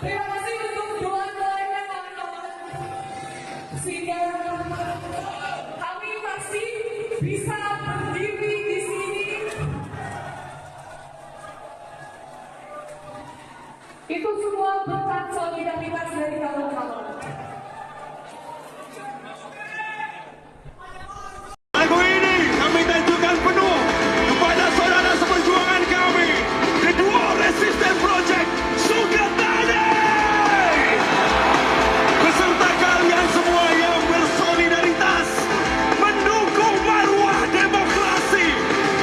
Terima kasih untuk doa-doanya kawan-kawan. Sehingga kami masih bisa berdiri di sini. Itu semua berkat solidaritas dari kawan-kawan. Lagu ini kami tunjukkan penuh kepada saudara seperjuangan kami, kedua Resisten Project Sukatani, beserta kalian semua yang bersolidaritas mendukung marwah demokrasi,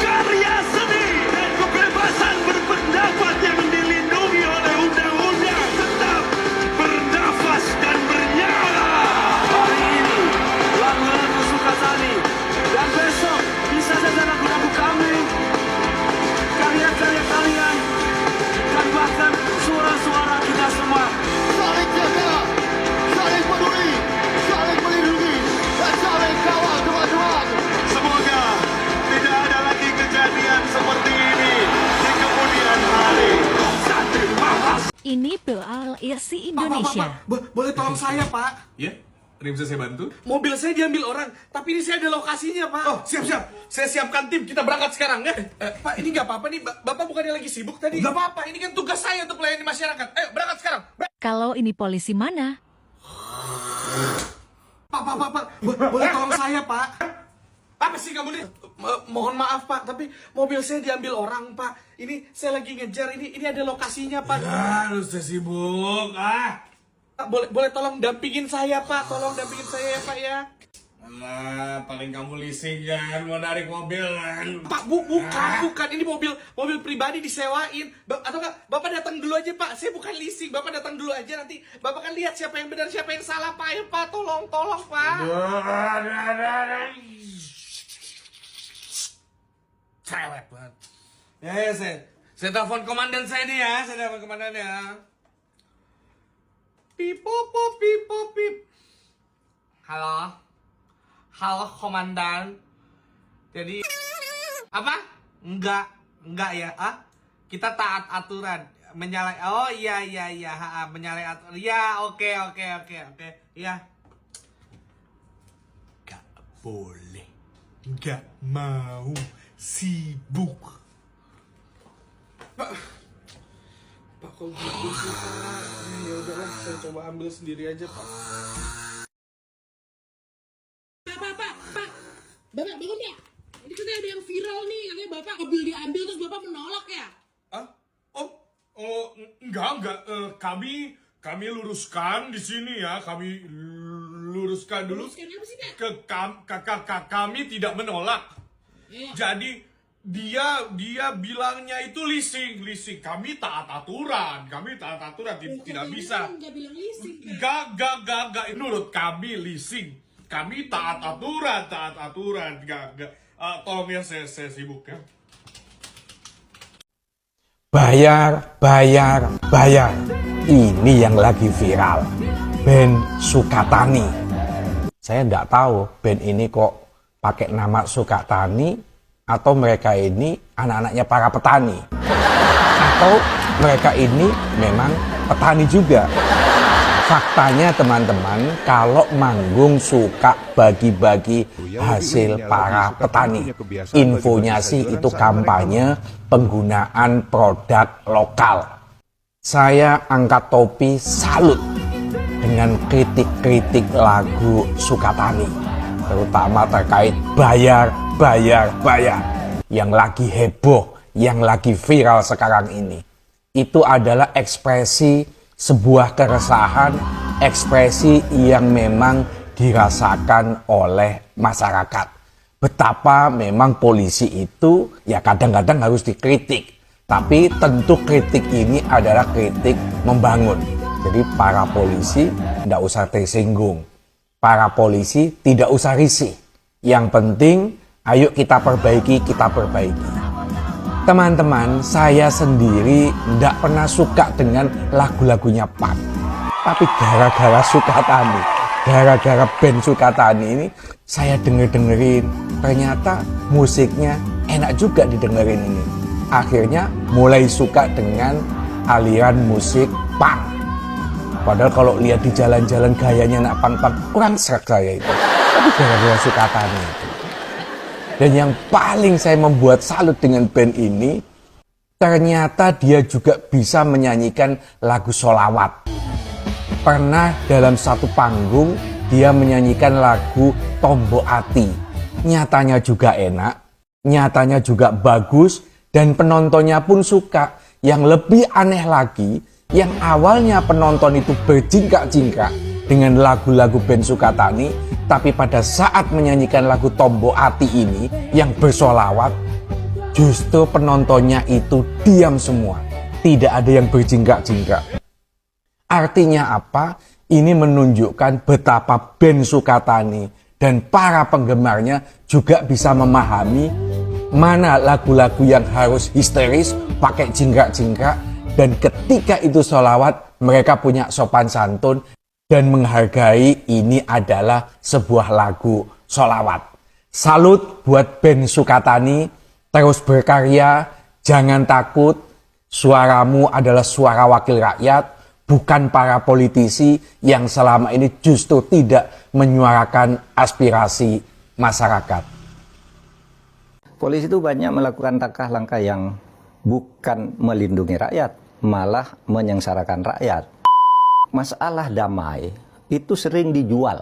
karya seni dan kebebasan berpendapat yang dilindungi oleh undang-undang tetap bernafas dan bernyala. Hari ini lagu-lagu Sukatani, dan besok bisa saja lagu-lagu kami, karya-karya kalian, dan bahkan suara-suara kita semua. Saling jaga, saling peduli, saling melindungi, dan saling kawal teman-teman. Semoga tidak ada lagi kejadian seperti ini di kemudian hari. Terima kasih. Ini PLRC Indonesia. Boleh tolong saya, Pak? Ya, ada yang bisa saya bantu? Mobil saya diambil orang, tapi ini saya ada lokasinya, Pak. Oh, siap-siap. Saya siapkan tim, kita berangkat sekarang ya. Pak, ini nggak apa-apa nih. Bapak bukannya lagi sibuk tadi? Nggak apa-apa, ini kan tugas saya untuk melayani masyarakat. Ayo, berangkat sekarang. Kalau ini polisi mana? Pak. Boleh tolong saya, Pak? Apa sih kamu nih? Mohon maaf, Pak, tapi mobil saya diambil orang, Pak. Ini saya lagi ngejar, ini ada lokasinya, Pak. Ya, lu saya sibuk. Pak, boleh tolong dampingin saya, Pak. Tolong dampingin saya ya, Pak ya. Alah, paling kamu leasing kan, mau narik mobil kan. Pak, bukan. Ini mobil pribadi disewain. Atau enggak, Bapak datang dulu aja, Pak. Saya bukan leasing. Bapak datang dulu aja, nanti Bapak kan lihat siapa yang benar, siapa yang salah, Pak. Ayo, Pak, tolong, Pak. Cewek banget. Ya, saya telepon komandan saya nih ya. Saya telepon komandan ya. Pip. Halo, komandan. Jadi apa? Enggak ya. Kita taat aturan. Menyalahi. Oh iya. Menyalahi aturan. Ya, oke. Iya. Gak boleh. Gak mau sibuk. Pak, kok gitu sih, Pak? Ya udahlah, saya coba ambil sendiri aja, Pak. Pak, Bapak bangun ya? Ini kan ada yang viral nih, katanya Bapak mobil diambil terus Bapak menolak ya? Enggak. Kami luruskan di sini ya. Kami luruskan dulu. Luruskan apa sih, Pak? Kami tidak menolak. Iya. Jadi dia bilangnya itu leasing. Kami taat aturan. Tidak bisa. Enggak bilang leasing. Enggak. Menurut kami leasing. Kami taat aturan. Enggak. Tolong ya, saya sibuk ya. Bayar. Ini yang lagi viral. Band Sukatani. Saya enggak tahu band ini kok pakai nama Sukatani, atau mereka ini anak-anaknya para petani, atau mereka ini memang petani juga. Faktanya teman-teman, kalau manggung suka bagi-bagi hasil para petani. Infonya sih itu kampanye penggunaan produk lokal. Saya angkat topi salut dengan kritik-kritik lagu Sukatani, terutama terkait bayar. Yang lagi heboh, yang lagi viral sekarang ini. Itu adalah ekspresi sebuah keresahan, ekspresi yang memang dirasakan oleh masyarakat. Betapa memang polisi itu ya kadang-kadang harus dikritik. Tapi tentu kritik ini adalah kritik membangun. Jadi para polisi tidak usah tersinggung. Para polisi tidak usah risih. Yang penting, ayo kita perbaiki. Teman-teman, saya sendiri tidak pernah suka dengan lagu-lagunya Pan. Tapi gara-gara Sukatani, gara-gara band Sukatani ini, saya dengerin. Ternyata musiknya enak juga didengerin ini. Akhirnya mulai suka dengan aliran musik punk. Padahal kalau lihat di jalan-jalan gayanya anak pang-pang, kurang serak saya itu. Tapi gara-gara Sukatani itu. Dan yang paling saya membuat salut dengan band ini, ternyata dia juga bisa menyanyikan lagu sholawat. Pernah dalam satu panggung, dia menyanyikan lagu Tombo Ati. Nyatanya juga enak, nyatanya juga bagus, dan penontonnya pun suka. Yang lebih aneh lagi, yang awalnya penonton itu berjingkak-jingkak dengan lagu-lagu band Sukatani, tapi pada saat menyanyikan lagu Tombo Ati ini yang bersolawat, justru penontonnya itu diam semua, tidak ada yang berjingkak-jingkak. Artinya apa? Ini menunjukkan betapa band Sukatani dan para penggemarnya juga bisa memahami mana lagu-lagu yang harus histeris, pakai jingkak-jingkak, dan ketika itu sholawat, mereka punya sopan santun dan menghargai ini adalah sebuah lagu sholawat. Salut buat band Sukatani, terus berkarya, jangan takut, suaramu adalah suara wakil rakyat, bukan para politisi yang selama ini justru tidak menyuarakan aspirasi masyarakat. Polisi itu banyak melakukan langkah-langkah yang bukan melindungi rakyat, malah menyengsarakan rakyat. Masalah damai itu sering dijual,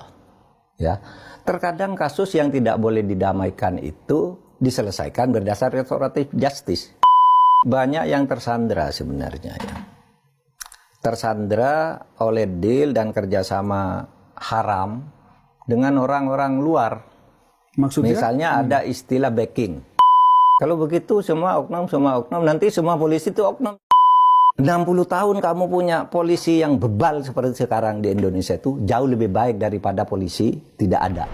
ya. Terkadang kasus yang tidak boleh didamaikan itu diselesaikan berdasar restoratif justice. Banyak yang tersandra sebenarnya, ya. Tersandra oleh deal dan kerjasama haram dengan orang-orang luar. Maksudnya? Misalnya ada istilah backing. Kalau begitu semua oknum, nanti semua polisi itu oknum. 60 tahun kamu punya polisi yang bebal seperti sekarang di Indonesia itu jauh lebih baik daripada polisi tidak ada.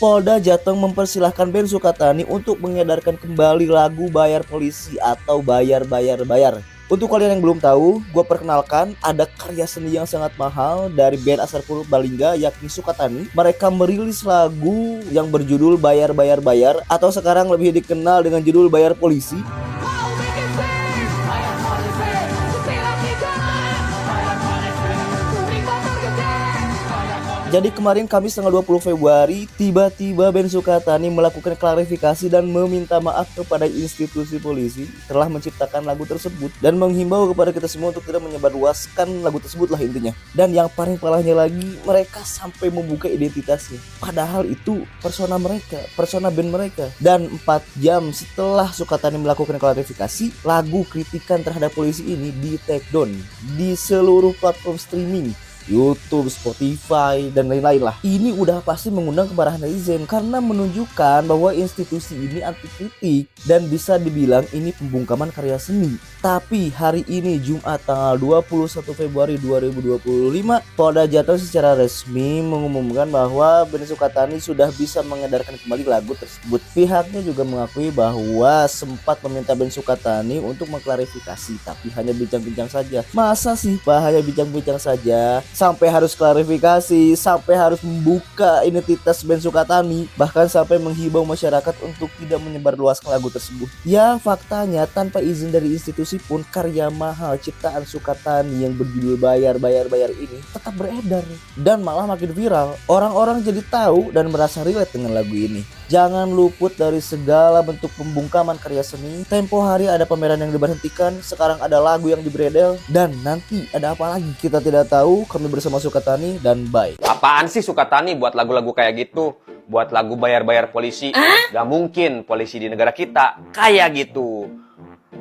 Polda Jateng mempersilahkan band Sukatani untuk mengedarkan kembali lagu Bayar Polisi atau Bayar. Untuk kalian yang belum tahu, gue perkenalkan ada karya seni yang sangat mahal dari band asal Purbalingga yakni Sukatani. Mereka merilis lagu yang berjudul Bayar atau sekarang lebih dikenal dengan judul Bayar Polisi. Jadi kemarin Kamis tanggal 20 Februari, tiba-tiba band Sukatani melakukan klarifikasi dan meminta maaf kepada institusi polisi telah menciptakan lagu tersebut dan menghimbau kepada kita semua untuk tidak menyebarluaskan lagu tersebut lah intinya. Dan yang paling parahnya lagi, mereka sampai membuka identitasnya. Padahal itu persona mereka, persona band mereka. Dan 4 jam setelah Sukatani melakukan klarifikasi, lagu kritikan terhadap polisi ini di take down di seluruh platform streaming, YouTube, Spotify, dan lain-lain lah. Ini udah pasti mengundang kemarahan netizen karena menunjukkan bahwa institusi ini anti kritik dan bisa dibilang ini pembungkaman karya seni. Tapi hari ini Jumat tanggal 21 Februari 2025, Polda Jateng secara resmi mengumumkan bahwa band Sukatani sudah bisa mengedarkan kembali lagu tersebut. Pihaknya juga mengakui bahwa sempat meminta band Sukatani untuk mengklarifikasi, tapi hanya bincang-bincang saja. Masa sih bahaya bincang-bincang saja? Sampai harus klarifikasi, sampai harus membuka identitas band Sukatani, bahkan sampai menghimbau masyarakat untuk tidak menyebarluaskan lagu tersebut. Ya faktanya tanpa izin dari institusi pun karya mahal ciptaan Sukatani yang berjudul Bayar ini tetap beredar dan malah makin viral. Orang-orang jadi tahu dan merasa relate dengan lagu ini. Jangan luput dari segala bentuk pembungkaman karya seni. Tempo hari ada pameran yang diberhentikan, sekarang ada lagu yang dibredel, dan nanti ada apa lagi kita tidak tahu. Kami bersama Sukatani dan bye. Apaan sih Sukatani buat lagu-lagu kayak gitu? Buat lagu bayar polisi? Gak mungkin polisi di negara kita kayak gitu.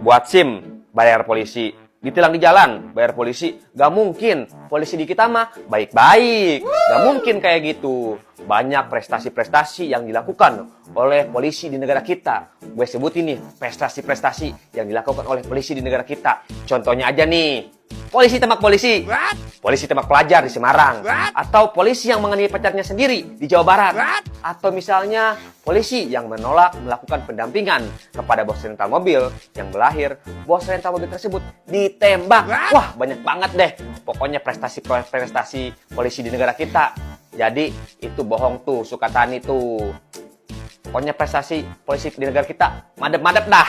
Buat SIM bayar polisi, ditilang di jalan bayar polisi, gak mungkin. Polisi di kita mah baik-baik, gak mungkin kayak gitu. Banyak prestasi-prestasi yang dilakukan oleh polisi di negara kita. Gue sebutin nih prestasi-prestasi yang dilakukan oleh polisi di negara kita. Contohnya aja nih, polisi tembak polisi, polisi tembak pelajar di Semarang, atau polisi yang menganiaya pacarnya sendiri di Jawa Barat, atau misalnya polisi yang menolak melakukan pendampingan kepada bos rental mobil yang berakhir bos rental mobil tersebut ditembak. Wah, banyak banget deh pokoknya prestasi polisi di negara kita. Jadi itu bohong tuh Sukatani tuh. Pokoknya prestasi polisi di negara kita madep-madep dah.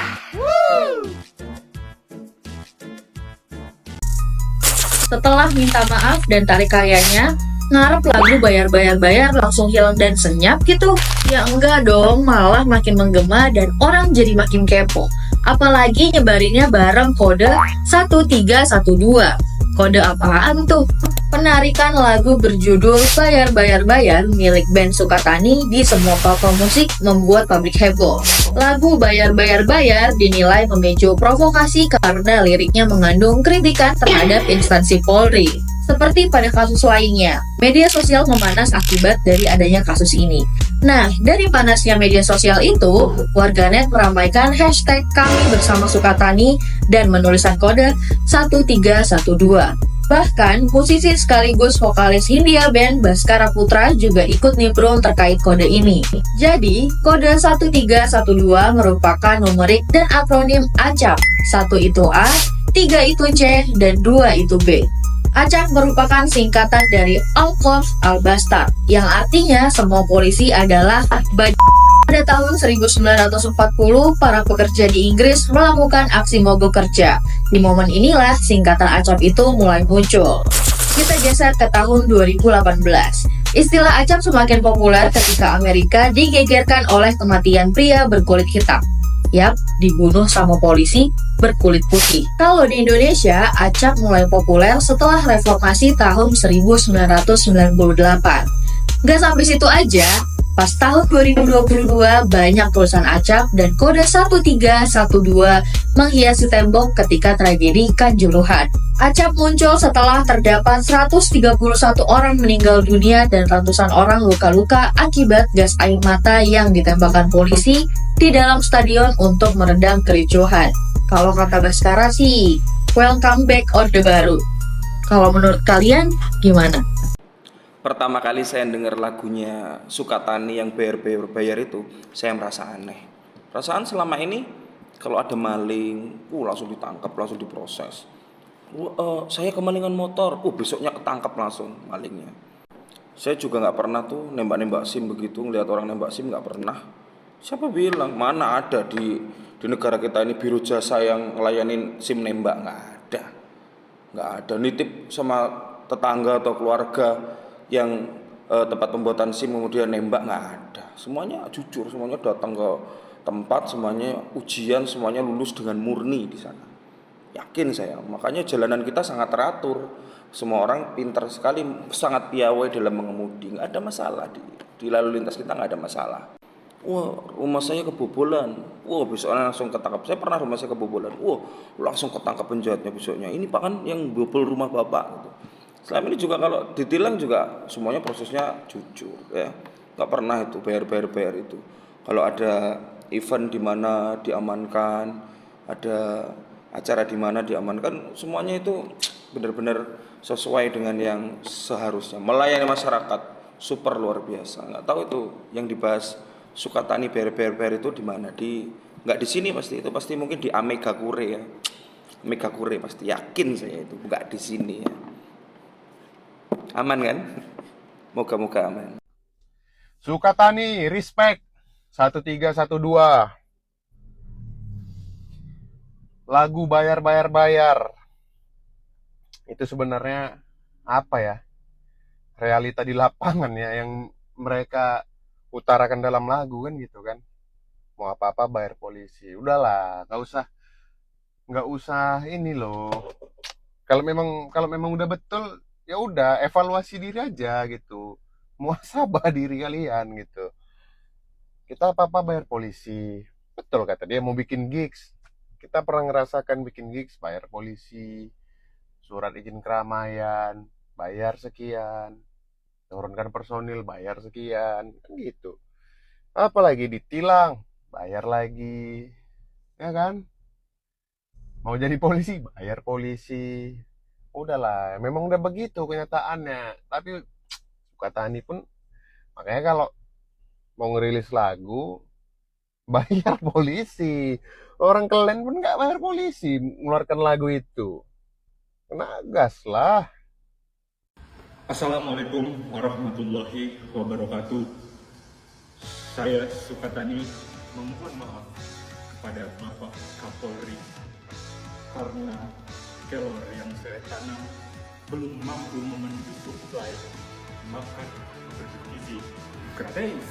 Setelah minta maaf dan tarik karyanya, ngarep lagu bayar langsung hilang dan senyap gitu? Ya enggak dong, malah makin menggema dan orang jadi makin kepo. Apalagi nyebarinnya bareng kode 1312. Kode apaan tuh? Penarikan lagu berjudul Bayar milik band Sukatani di semua platform musik membuat publik heboh. Lagu Bayar dinilai memicu provokasi karena liriknya mengandung kritikan terhadap instansi Polri. Seperti pada kasus lainnya, media sosial memanas akibat dari adanya kasus ini. Nah, dari panasnya media sosial itu, warganet meramaikan hashtag kami bersama Sukatani dan menuliskan kode 1312. Bahkan, musisi sekaligus vokalis Hindia Band Baskara Putra juga ikut nimbrung terkait kode ini. Jadi, kode 1312 merupakan numerik dan akronim ACAP. 1 itu A, 3 itu C, dan 2 itu B. ACAP merupakan singkatan dari All Corps Al Bastard, yang artinya semua polisi adalah Pada tahun 1940, para pekerja di Inggris melakukan aksi mogok kerja. Di momen inilah singkatan ACAP itu mulai muncul. Kita geser ke tahun 2018. Istilah ACAP semakin populer ketika Amerika digegerkan oleh kematian pria berkulit hitam. Yap, dibunuh sama polisi berkulit putih. Kalau di Indonesia, ACAP mulai populer setelah reformasi tahun 1998. Gak sampai situ aja, pas tahun 2022 banyak tulisan ACAP dan kode 1312 menghiasi tembok ketika tragedi Kanjuruhan. ACAP muncul setelah terdapat 131 orang meninggal dunia dan ratusan orang luka-luka akibat gas air mata yang ditembakkan polisi di dalam stadion untuk meredam kericuhan. Kalau kata Baskara sih, welcome back Orde Baru. Kalau menurut kalian, gimana? Pertama kali saya dengar lagunya Sukatani yang bayar itu, saya merasa aneh. Perasaan selama ini, kalau ada maling, langsung ditangkap, langsung diproses. Saya kemalingan motor, besoknya ketangkap langsung malingnya. Saya juga nggak pernah tuh nembak-nembak SIM begitu, ngeliat orang nembak SIM nggak pernah. Siapa bilang, mana ada di negara kita ini biro jasa yang ngelayanin SIM nembak? Nggak ada. Nitip sama tetangga atau keluarga yang tempat pembuatan SIM kemudian nembak, nggak ada. Semuanya jujur, semuanya datang ke tempat, semuanya ujian, semuanya lulus dengan murni di sana. Yakin saya, makanya jalanan kita sangat teratur. Semua orang pintar sekali, sangat piawai dalam mengemudi, nggak ada masalah di lalu lintas kita, nggak ada masalah. Rumah saya kebobolan, besoknya langsung ketangkap. Saya pernah rumah saya kebobolan, langsung ketangkap penjahatnya besoknya. Ini pak kan yang bobol rumah bapak gitu. Selama ini juga kalau ditilang juga semuanya prosesnya jujur ya, nggak pernah itu bayar itu. Kalau ada event di mana diamankan, ada acara di mana diamankan, semuanya itu benar-benar sesuai dengan yang seharusnya. Melayani masyarakat super luar biasa. Nggak tahu itu yang dibahas Sukatani bayar itu di mana? Nggak di sini pasti, itu pasti mungkin di Amegakure ya. Amegakure pasti, yakin saya itu, nggak di sini ya. Aman kan? Moga-moga aman. Sukatani, respect. 1312. Lagu bayar. Itu sebenarnya apa ya? Realita di lapangan ya yang mereka utarakan dalam lagu kan gitu kan. Mau apa-apa bayar polisi. Udahlah, nggak usah ini loh. Kalau memang udah betul, ya udah evaluasi diri aja gitu. Muhasabah diri kalian gitu. Kita apa-apa bayar polisi. Betul kata dia, mau bikin gigs. Kita pernah ngerasakan bikin gigs, bayar polisi. Surat izin keramaian, bayar sekian. Turunkan personil, bayar sekian. Kan gitu. Apalagi ditilang, bayar lagi. Ya kan? Mau jadi polisi, bayar polisi. Udahlah, memang udah begitu kenyataannya. Tapi Sukatani pun, makanya kalau mau ngerilis lagu, bayar polisi. Orang kalian pun nggak bayar polisi mengeluarkan lagu itu. Kena gas lah. Assalamualaikum warahmatullahi wabarakatuh. Saya Sukatani memohon maaf kepada Bapak Kapolri karena kelor yang saya tanam belum mampu memenuhi suplai makan bergizi gratis.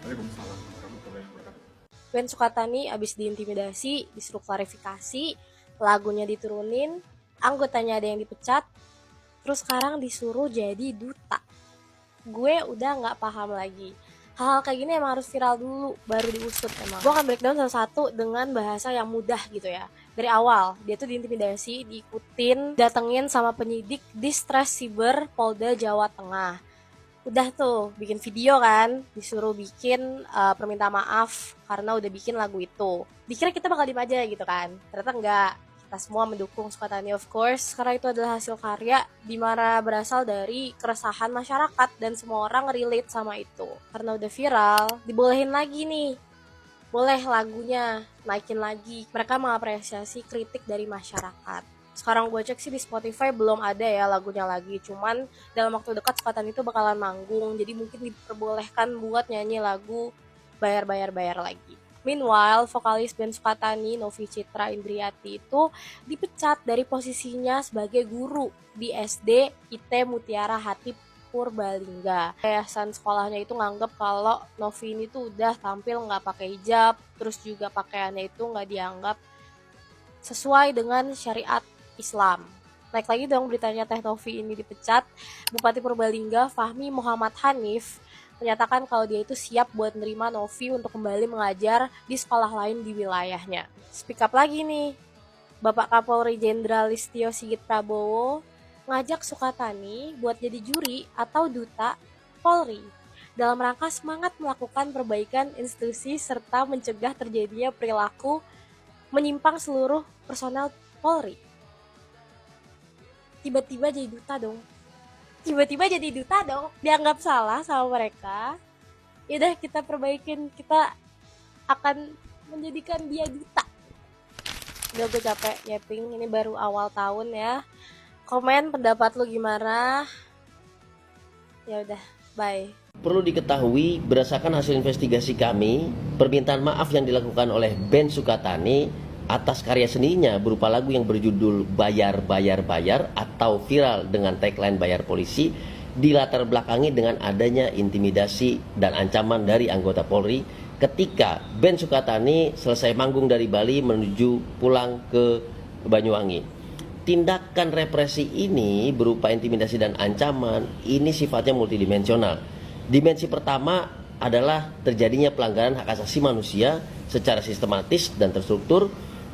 Waalaikumsalam warahmatullahi wabarakatuh. Ben Sukatani abis diintimidasi, disuruh klarifikasi, lagunya diturunin, anggotanya ada yang dipecat, terus sekarang disuruh jadi duta. Gue udah nggak paham lagi. Hal-hal kayak gini emang harus viral dulu, baru diusut emang. Gue akan breakdown satu-satu dengan bahasa yang mudah gitu ya. Dari awal, dia tuh diintimidasi, diikutin, datengin sama penyidik Distress Siber Polda Jawa Tengah. Udah tuh, bikin video kan, disuruh bikin permintaan maaf karena udah bikin lagu itu. Dikira kita bakal diem aja gitu kan, ternyata enggak. Kita semua mendukung Sukatani of course, karena itu adalah hasil karya dimana berasal dari keresahan masyarakat dan semua orang relate sama itu. Karena udah viral, dibolehin lagi nih, boleh lagunya naikin lagi. Mereka mengapresiasi kritik dari masyarakat. Sekarang gue cek sih di Spotify belum ada ya lagunya lagi, cuman dalam waktu dekat Sukatani itu bakalan manggung, jadi mungkin diperbolehkan buat nyanyi lagu bayar lagi. Meanwhile, vokalis band Sukatani, Novi Citra Indriati itu dipecat dari posisinya sebagai guru di SD IT Mutiara Hati Purbalingga. Yayasan sekolahnya itu nganggep kalau Novi ini tuh udah tampil nggak pakai hijab, terus juga pakaiannya itu nggak dianggap sesuai dengan syariat Islam. Naik lagi dong beritanya Teh Novi ini dipecat. Bupati Purbalingga Fahmi Muhammad Hanif menyatakan kalau dia itu siap buat nerima Novi untuk kembali mengajar di sekolah lain di wilayahnya. Speak up lagi nih, Bapak Kapolri Jenderal Listio Sigit Prabowo ngajak Sukatani buat jadi juri atau duta Polri dalam rangka semangat melakukan perbaikan institusi serta mencegah terjadinya perilaku menyimpang seluruh personel Polri. Tiba-tiba jadi duta dong. Dianggap salah sama mereka. Yaudah kita perbaikin, kita akan menjadikan dia duta. Udah gue capek nyeting, ini baru awal tahun ya. Komen pendapat lu gimana? Ya udah, bye. Perlu diketahui, berdasarkan hasil investigasi kami, permintaan maaf yang dilakukan oleh Ben Sukatani atas karya seninya berupa lagu yang berjudul Bayar atau viral dengan tagline Bayar Polisi dilatar belakangi dengan adanya intimidasi dan ancaman dari anggota Polri ketika Ben Sukatani selesai manggung dari Bali menuju pulang ke Banyuwangi. Tindakan represi ini berupa intimidasi dan ancaman ini sifatnya multidimensional. Dimensi pertama adalah terjadinya pelanggaran hak asasi manusia secara sistematis dan terstruktur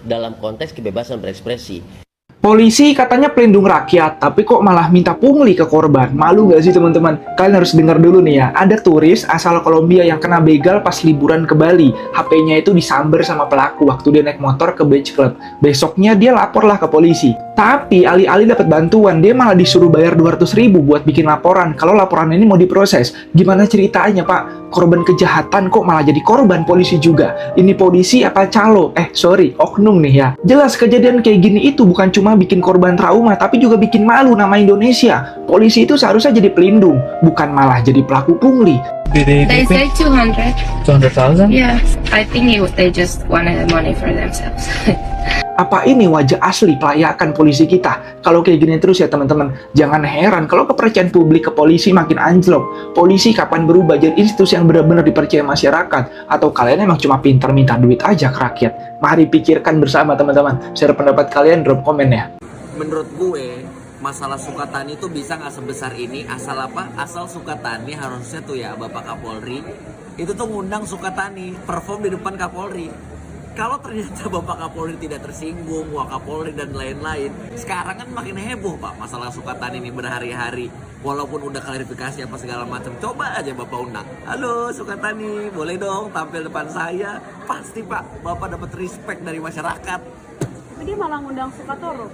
dalam konteks kebebasan berekspresi. Polisi katanya pelindung rakyat, tapi kok malah minta pungli ke korban. Malu gak sih teman-teman? Kalian harus dengar dulu nih ya. Ada turis asal Kolombia yang kena begal pas liburan ke Bali. HP-nya itu disamber sama pelaku waktu dia naik motor ke beach club. Besoknya dia laporlah ke polisi. Tapi alih-alih dapat bantuan, dia malah disuruh bayar 200.000 buat bikin laporan. Kalau laporan ini mau diproses, gimana ceritanya Pak? Korban kejahatan kok malah jadi korban polisi juga? Ini polisi apa calo? Oknum nih ya. Jelas kejadian kayak gini itu bukan cuma bikin korban trauma, tapi juga bikin malu nama Indonesia. Polisi itu seharusnya jadi pelindung, bukan malah jadi pelaku pungli. They say 200. 200,000? Yeah, I think they just wanted money for themselves. Apa ini wajah asli pelayakan polisi kita? Kalau kayak gini terus ya teman-teman, jangan heran kalau kepercayaan publik ke polisi makin anjlok. Polisi kapan berubah jadi institusi yang benar-benar dipercaya masyarakat? Atau kalian emang cuma pintar minta duit aja ke rakyat? Mari pikirkan bersama teman-teman. Share pendapat kalian, drop komen ya. Menurut gue, masalah Sukatani itu bisa nggak sebesar ini. Asal apa? Asal Sukatani harusnya tuh ya Bapak Kapolri itu tuh ngundang Sukatani perform di depan Kapolri. Kalau ternyata Bapak Kapolri tidak tersinggung, Wakapolri dan lain-lain, sekarang kan makin heboh Pak masalah Sukatani ini berhari-hari. Walaupun udah klarifikasi apa segala macam, coba aja Bapak undang. Halo Sukatani, boleh dong tampil depan saya? Pasti Pak, Bapak dapat respect dari masyarakat. Tapi dia malah ngundang Sukatoro.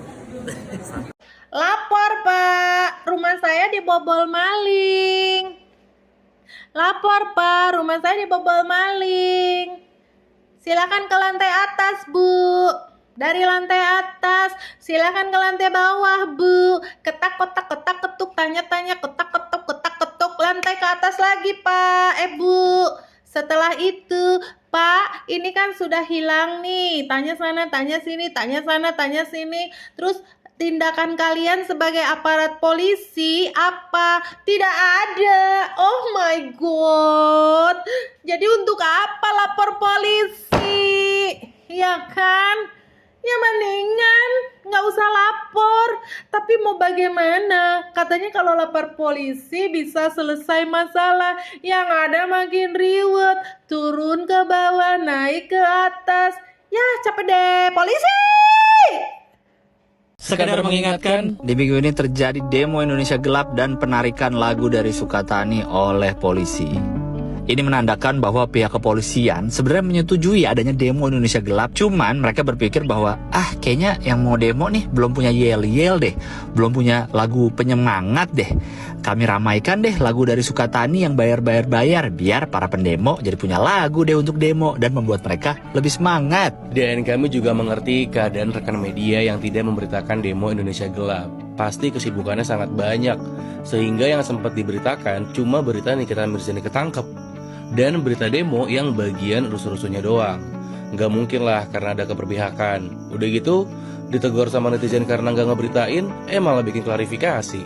Lapor Pak, rumah saya dibobol maling. Lapor Pak, rumah saya dibobol maling. Silakan ke lantai atas, Bu. Dari lantai atas, silakan ke lantai bawah, Bu. Ketak kotak ketuk, tanya-tanya, ketak ketuk, lantai ke atas lagi, Pak. Bu. Setelah itu, Pak, ini kan sudah hilang nih. Tanya sana, tanya sini, tanya sana, tanya sini. Terus tindakan kalian sebagai aparat polisi apa? Tidak ada. Oh my god. Jadi untuk apa lapor polisi? Ya kan? Ya mendingan nggak usah lapor. Tapi mau bagaimana? Katanya kalau lapor polisi bisa selesai masalah. Yang ada makin ribet. Turun ke bawah, naik ke atas. Ya capek deh polisi. Sekedar mengingatkan, di minggu ini terjadi demo Indonesia Gelap dan penarikan lagu dari Sukatani oleh polisi. Ini menandakan bahwa pihak kepolisian sebenarnya menyetujui adanya demo Indonesia Gelap. Cuman mereka berpikir bahwa kayaknya yang mau demo nih belum punya yel-yel deh, belum punya lagu penyemangat deh. Kami ramaikan deh lagu dari Sukatani yang bayar-bayar biar para pendemo jadi punya lagu deh untuk demo dan membuat mereka lebih semangat. Dan kami juga mengerti keadaan rekan media yang tidak memberitakan demo Indonesia Gelap. Pasti kesibukannya sangat banyak, sehingga yang sempat diberitakan cuma berita Nikita Mirzani ketangkep dan berita demo yang bagian rusuh-rusuhnya doang. Nggak mungkin lah karena ada keberpihakan. Udah gitu ditegur sama netizen karena nggak ngeberitain, malah bikin klarifikasi.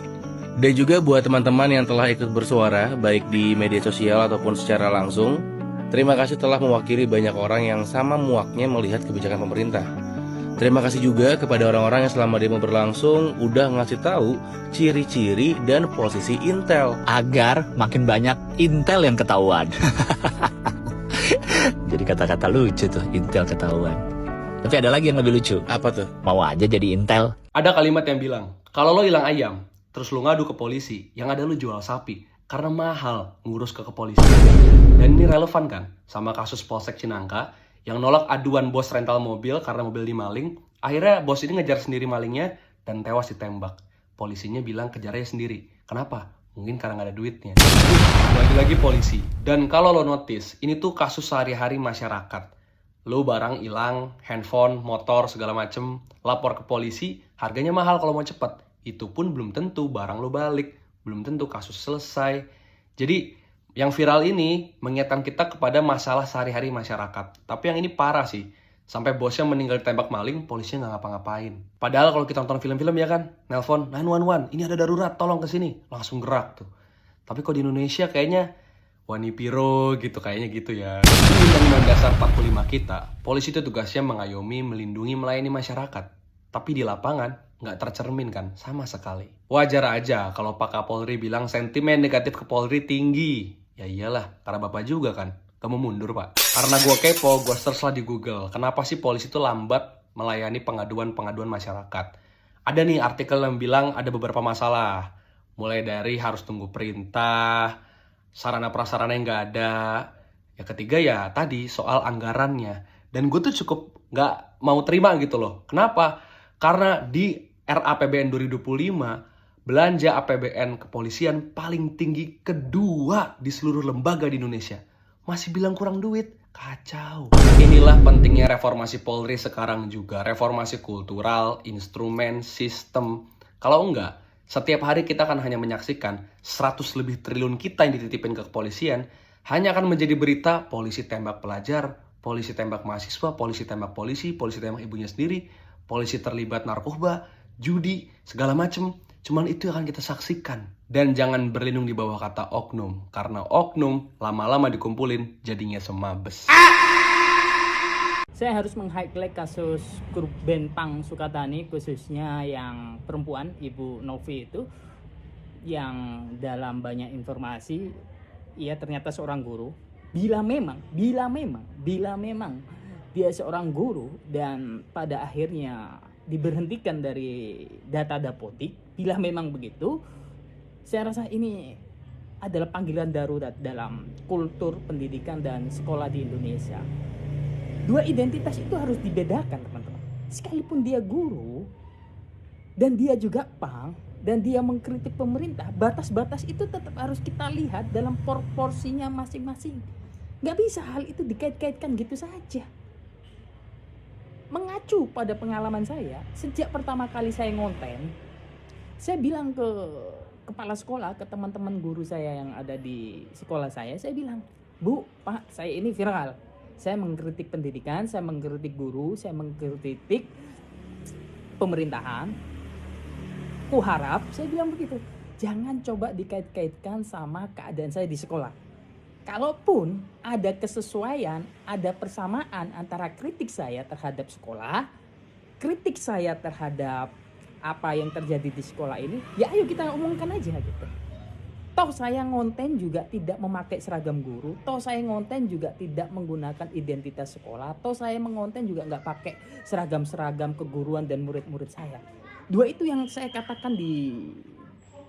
Dan juga buat teman-teman yang telah ikut bersuara baik di media sosial ataupun secara langsung, terima kasih telah mewakili banyak orang yang sama muaknya melihat kebijakan pemerintah. Terima kasih juga kepada orang-orang yang selama demo berlangsung udah ngasih tahu ciri-ciri dan posisi intel agar makin banyak intel yang ketahuan. Jadi kata-kata lucu tuh, intel ketahuan. Tapi ada lagi yang lebih lucu. Apa tuh? Mau aja jadi intel. Ada kalimat yang bilang, kalau lo hilang ayam, terus lo ngadu ke polisi, yang ada lo jual sapi. Karena mahal ngurus ke kepolisian. Dan ini relevan kan sama kasus Polsek Cinangka yang nolak aduan bos rental mobil karena mobil dimaling. Akhirnya bos ini ngejar sendiri malingnya dan tewas ditembak. Polisinya bilang kejarnya sendiri. Kenapa? Mungkin karena nggak ada duitnya. Lagi-lagi polisi. Dan kalau lo notice, ini tuh kasus sehari-hari masyarakat. Lo barang hilang, handphone, motor, segala macem, lapor ke polisi, harganya mahal kalau mau cepet. Itu pun belum tentu barang lo balik. Belum tentu kasus selesai. Jadi yang viral ini mengingatkan kita kepada masalah sehari-hari masyarakat. Tapi yang ini parah sih. Sampai bosnya meninggal ditembak maling, polisinya nggak ngapa-ngapain. Padahal kalau kita nonton film-film ya kan, nelpon 911, ini ada darurat, tolong kesini. Langsung gerak tuh. Tapi kok di Indonesia kayaknya Wani Piro gitu, kayaknya gitu ya. Di Undang-Undang Dasar 45 kita, polisi itu tugasnya mengayomi, melindungi, melayani masyarakat. Tapi di lapangan nggak tercermin kan sama sekali. Wajar aja kalau Pak Kapolri bilang sentimen negatif ke Polri tinggi. Ya iyalah, karena Bapak juga kan. Kamu mundur, Pak. Karena gue kepo, gue search lah di Google. Kenapa sih polisi itu lambat melayani pengaduan-pengaduan masyarakat? Ada nih artikel yang bilang ada beberapa masalah. Mulai dari harus tunggu perintah, sarana-prasarana yang nggak ada. Ya ketiga ya tadi soal anggarannya. Dan gue tuh cukup nggak mau terima gitu loh. Kenapa? Karena di RAPBN 2025, belanja APBN kepolisian paling tinggi kedua di seluruh lembaga di Indonesia. Masih bilang kurang duit? Kacau. Inilah pentingnya reformasi Polri sekarang juga. Reformasi kultural, instrumen, sistem. Kalau enggak, setiap hari kita akan hanya menyaksikan 100 lebih triliun kita yang dititipin ke kepolisian hanya akan menjadi berita polisi tembak pelajar, polisi tembak mahasiswa, polisi tembak polisi, polisi tembak ibunya sendiri, polisi terlibat narkoba, judi, segala macem. Cuman itu yang akan kita saksikan. Dan jangan berlindung di bawah kata oknum. Karena oknum lama-lama dikumpulin jadinya semabes. Saya harus meng-highlight kasus grup band punk Sukatani, khususnya yang perempuan, Ibu Novi itu, yang dalam banyak informasi, ia ternyata seorang guru. Bila memang dia seorang guru dan pada akhirnya diberhentikan dari data dapodik, bila memang begitu, saya rasa ini adalah panggilan darurat dalam kultur pendidikan dan sekolah di Indonesia. Dua identitas itu harus dibedakan, teman-teman. Sekalipun dia guru dan dia juga punk dan dia mengkritik pemerintah, batas-batas itu tetap harus kita lihat dalam proporsinya masing-masing. Gak bisa hal itu dikait-kaitkan gitu saja. Mengacu pada pengalaman saya, sejak pertama kali saya ngonten, saya bilang ke kepala sekolah, ke teman-teman guru saya yang ada di sekolah saya bilang, Bu, Pak, saya ini viral. Saya mengkritik pendidikan, saya mengkritik guru, saya mengkritik pemerintahan. Kuharap, saya bilang begitu, jangan coba dikait-kaitkan sama keadaan saya di sekolah. Kalaupun ada kesesuaian, ada persamaan antara kritik saya terhadap sekolah, kritik saya terhadap apa yang terjadi di sekolah ini, ya ayo kita omongkan aja gitu. Toh saya ngonten juga tidak memakai seragam guru, toh saya ngonten juga tidak menggunakan identitas sekolah, toh saya mengonten juga nggak pakai seragam-seragam keguruan dan murid-murid saya. Dua itu yang saya katakan di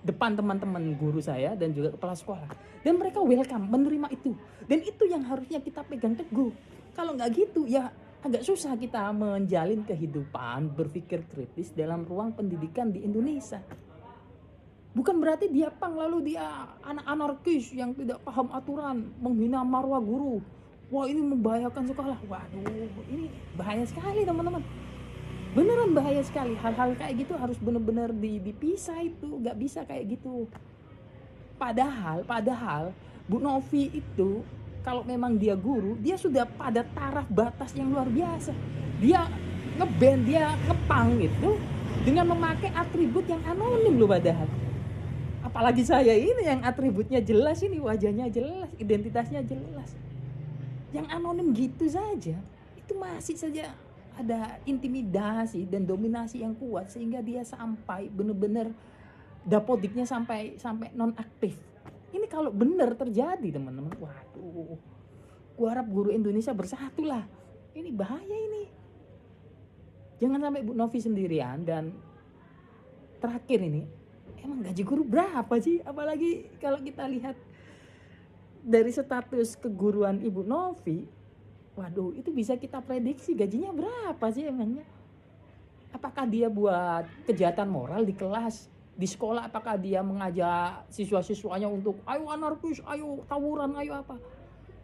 depan teman-teman guru saya dan juga kepala sekolah. Dan mereka welcome, menerima itu. Dan itu yang harusnya kita pegang teguh. Kalau nggak gitu ya agak susah kita menjalin kehidupan, berpikir kritis dalam ruang pendidikan di Indonesia. Bukan berarti dia pang lalu dia anak anarkis yang tidak paham aturan, menghina marwah guru. Wah, ini membahayakan sekolah. Waduh, ini bahaya sekali teman-teman. Beneran bahaya sekali. Hal-hal kayak gitu harus benar-benar dipisah itu. Gak bisa kayak gitu. Padahal Bu Novi itu kalau memang dia guru, dia sudah pada taraf batas yang luar biasa. Dia ngeband, dia ngepang gitu dengan memakai atribut yang anonim loh padahal. Apalagi saya ini yang atributnya jelas, ini wajahnya jelas, identitasnya jelas. Yang anonim gitu saja, itu masih saja ada intimidasi dan dominasi yang kuat sehingga dia sampai benar-benar dapodiknya sampai nonaktif. Ini kalau benar terjadi teman-teman, waduh, gua harap guru Indonesia bersatulah. Ini bahaya ini. Jangan sampai Bu Novi sendirian. Dan terakhir ini, emang gaji guru berapa sih? Apalagi kalau kita lihat dari status keguruan Ibu Novi, waduh, itu bisa kita prediksi gajinya berapa sih emangnya? Apakah dia buat kejahatan moral di kelas? Di sekolah apakah dia mengajak siswa-siswanya untuk ayo anarkis, ayo tawuran, ayo apa?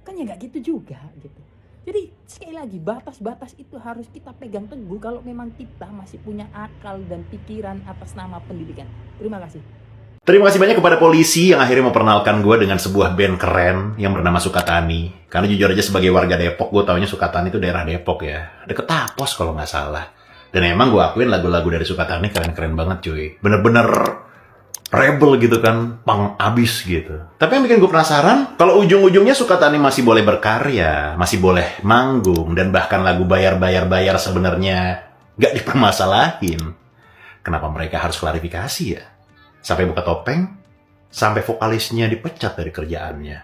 Kan ya nggak gitu juga gitu. Jadi sekali lagi batas-batas itu harus kita pegang teguh kalau memang kita masih punya akal dan pikiran atas nama pendidikan. Terima kasih. Terima kasih banyak kepada polisi yang akhirnya memperkenalkan gue dengan sebuah band keren yang bernama Sukatani. Karena jujur aja sebagai warga Depok, gue taunya Sukatani itu daerah Depok ya. Deket Tapos kalau nggak salah. Dan emang gue akuin lagu-lagu dari Sukatani keren-keren banget cuy. Bener-bener rebel gitu kan, pang abis gitu. Tapi yang bikin gue penasaran, kalau ujung-ujungnya Sukatani masih boleh berkarya, masih boleh manggung, dan bahkan lagu bayar sebenarnya gak dipermasalahin. Kenapa mereka harus klarifikasi ya? Sampai buka topeng, sampai vokalisnya dipecat dari kerjaannya.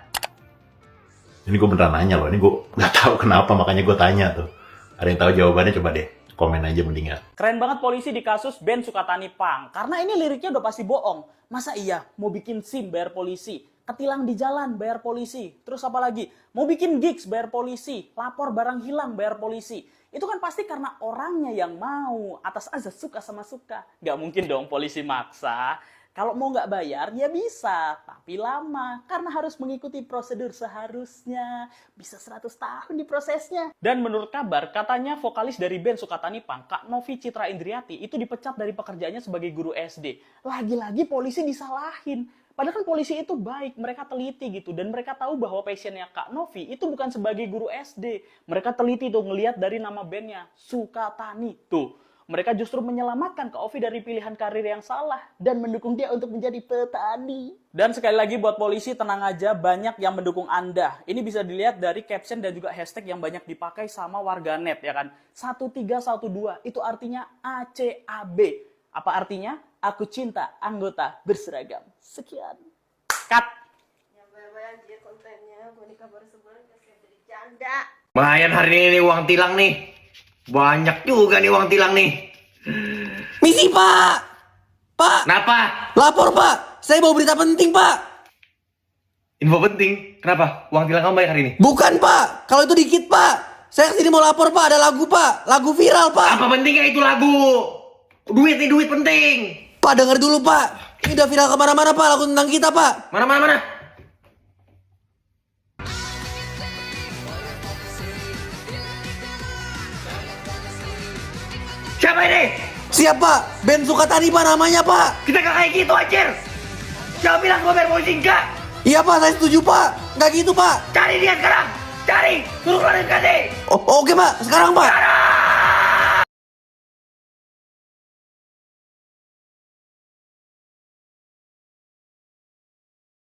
Ini gue beneran nanya loh, ini gue gak tahu kenapa makanya gue tanya tuh. Ada yang tahu jawabannya coba deh. Komen aja mendingan. Keren banget polisi di kasus band Sukatani Punk. Karena ini liriknya udah pasti bohong. Masa iya mau bikin SIM bayar polisi? Ketilang di jalan bayar polisi? Terus apa lagi? Mau bikin gigs bayar polisi? Lapor barang hilang bayar polisi? Itu kan pasti karena orangnya yang mau. Atas azas suka sama suka. Gak mungkin dong polisi maksa. Kalau mau nggak bayar, ya bisa. Tapi lama. Karena harus mengikuti prosedur seharusnya. Bisa 100 tahun diprosesnya. Dan menurut kabar, katanya vokalis dari band Sukatani Punk, Kak Novi Citra Indriati, itu dipecat dari pekerjaannya sebagai guru SD. Lagi-lagi polisi disalahin. Padahal kan polisi itu baik, mereka teliti gitu. Dan mereka tahu bahwa passionnya Kak Novi itu bukan sebagai guru SD. Mereka teliti tuh ngelihat dari nama bandnya, Sukatani. Tuh. Mereka justru menyelamatkan Kak Ovi dari pilihan karir yang salah dan mendukung dia untuk menjadi petani. Dan sekali lagi buat polisi, tenang aja, banyak yang mendukung Anda. Ini bisa dilihat dari caption dan juga hashtag yang banyak dipakai sama warganet ya kan. 1312 itu artinya ACAB. Apa artinya? Aku cinta anggota berseragam. Sekian. Cut. Lumayan hari ini uang tilang nih. Banyak juga nih uang tilang nih. Misi pak. Pak. Kenapa? Lapor pak. Saya bawa berita penting pak. Info penting? Kenapa? Uang tilang kamu banyak hari ini? Bukan pak. Kalau itu dikit pak. Saya kesini mau lapor pak. Ada lagu pak. Lagu viral pak. Apa pentingnya itu lagu? Duit nih, duit penting. Pak denger dulu pak. Ini udah viral kemana-mana pak. Lagu tentang kita pak. Mana? Siapa ini? Siapa? Band Sukatani pak namanya pak. Kita gak kayak gitu anjir. Jangan bilang gue bayar polisi, enggak. Iya pak, saya setuju pak. Nggak gitu pak. Cari dia sekarang. Cari. Suruh keluarin kasih. Oke pak, sekarang pak. Sekarang.